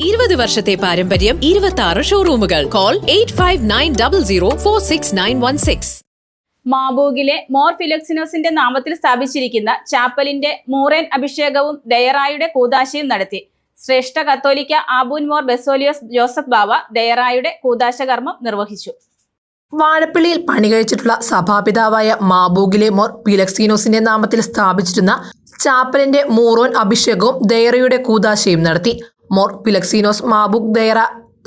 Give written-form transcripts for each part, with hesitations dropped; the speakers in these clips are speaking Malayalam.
20 വർഷത്തെ പാരമ്പര്യം, 26 ഷോറൂമുകൾ. കോൾ 8590046916. മാബൂഗിലെ മോർ ഫിലക്സിനോസിന്റെ നാമത്തിൽ സ്ഥാപിച്ചിരിക്കുന്ന ചാപ്പലിന്റെ മൂറേൻ അഭിഷേകവും ദയറായുടെ കൂദാശയും നടത്തി. ശ്രേഷ്ഠ കത്തോലിക്ക ആബൂൻ മോർ ബെസോലിയോസ് ജോസഫ് ബാവ ദയറായുടെ കൂദാശ കർമ്മം നിർവഹിച്ചു. വാഴപ്പള്ളിയിൽ പണി കഴിച്ചിട്ടുള്ള സഭാപിതാവായ മാബൂഗിലെ മോർ ഫിലക്സീനോസിന്റെ നാമത്തിൽ സ്ഥാപിച്ചിരുന്ന ചാപ്പലിന്റെ മൂറോൻ അഭിഷേകവും ദയറയുടെ കൂദാശയും നടത്തി. മോർ ഫിലക്സീനോസ് മാബൂഗ് ദയറ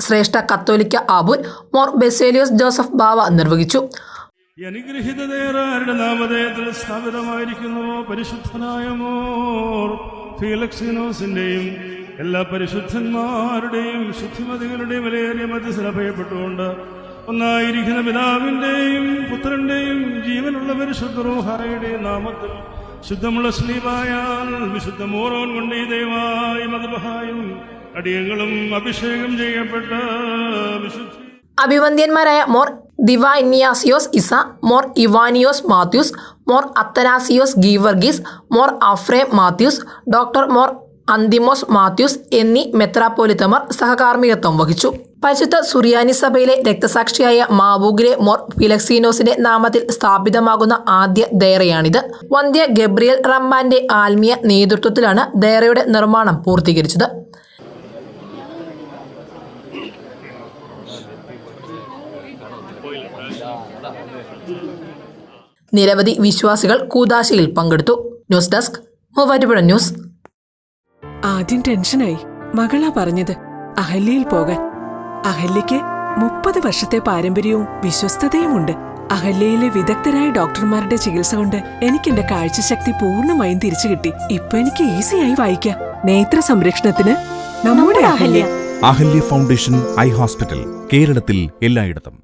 ശ്രേഷ്ഠ കത്തോലിക്ക ആബൂൻ മോർ ബെസേലിയോസ് ജോസഫ് ബാവ നിർവഹിച്ചു. അനുഗ്രഹീത ദയറാരുടെ നാമധേയത്തിൽ സ്ഥാപിതമായിരിക്കുന്നുവോ പരിശുദ്ധനായ മോർ ഫിലക്സീനോസിന്റെയും എല്ലാ പരിശുദ്ധന്മാരുടെയും ശുദ്ധിമതികളുടെയും വിലയേറിയ മധ്യസ്ഥത ഭയപ്പെട്ടുകൊണ്ട് ഒന്നായിരിക്കുന്ന പിതാവിന്റെയും പുത്രന്റെയും ജീവനുള്ള പരിശുദ്ധ റൂഹായുടെയും നാമത്തിൽ ശുദ്ധമുള്ള സ്ലീബായാൽ വിശുദ്ധ മോറോൻ കൊണ്ട് ഈ ദൈവായും മദ്ബഹായും അടിയങ്ങളും അഭിഷേകം ചെയ്യപ്പെട്ട വിശുദ്ധ അഭിവന്ദ്യന്മാരായ മോർ ദിവൈനിയാസിയോസ് ഇസ, മോർ ഇവാനിയോസ് മാത്യൂസ്, മോർ അത്തനാസിയോസ് ഗീവർഗീസ്, മോർ അഫ്രേം മാത്യൂസ്, ഡോക്ടർ മോർ അന്തിമോസ് മാത്യൂസ് എന്നീ മെത്രാപ്പോലിത്തമാർ സഹകാർമ്മികത്വം വഹിച്ചു. പരിശുദ്ധ സുറിയാനി സഭയിലെ രക്തസാക്ഷിയായ മാബൂഗിലെ മോർ ഫിലക്സീനോസിന്റെ നാമത്തിൽ സ്ഥാപിതമാകുന്ന ആദ്യ ദയറയാണിത്. വന്ധ്യ ഗബ്രിയേൽ റമ്പാന്റെ ആത്മീയ നേതൃത്വത്തിലാണ് ദയറയുടെ നിർമ്മാണം പൂർത്തീകരിച്ചത്. നിരവധി വിശ്വാസികൾ കൂദാശയിൽ പങ്കെടുത്തു. News desk Muvattupuzha news. ആദ്യം ടെൻഷനായി. മകളാ പറഞ്ഞത് അഹല്യയിൽ പോകാൻ. അഹല്യയ്ക്ക് 30 വർഷത്തെ പാരമ്പര്യവും വിശ്വസ്തതയുമുണ്ട്. അഹല്യയിലെ വിദഗ്ധരായ ഡോക്ടർമാരുടെ ചികിത്സ കൊണ്ട് എനിക്ക് എന്റെ കാഴ്ചശക്തി പൂർണ്ണമായും തിരിച്ചു കിട്ടി. ഇപ്പൊ എനിക്ക് ഈസിയായി വായിക്കാം. നേത്ര സംരക്ഷണത്തിന് നമ്മുടെ Ahalya. Ahalya foundation eye hospital, കേരളത്തിൽ എല്ലായിടത്തും.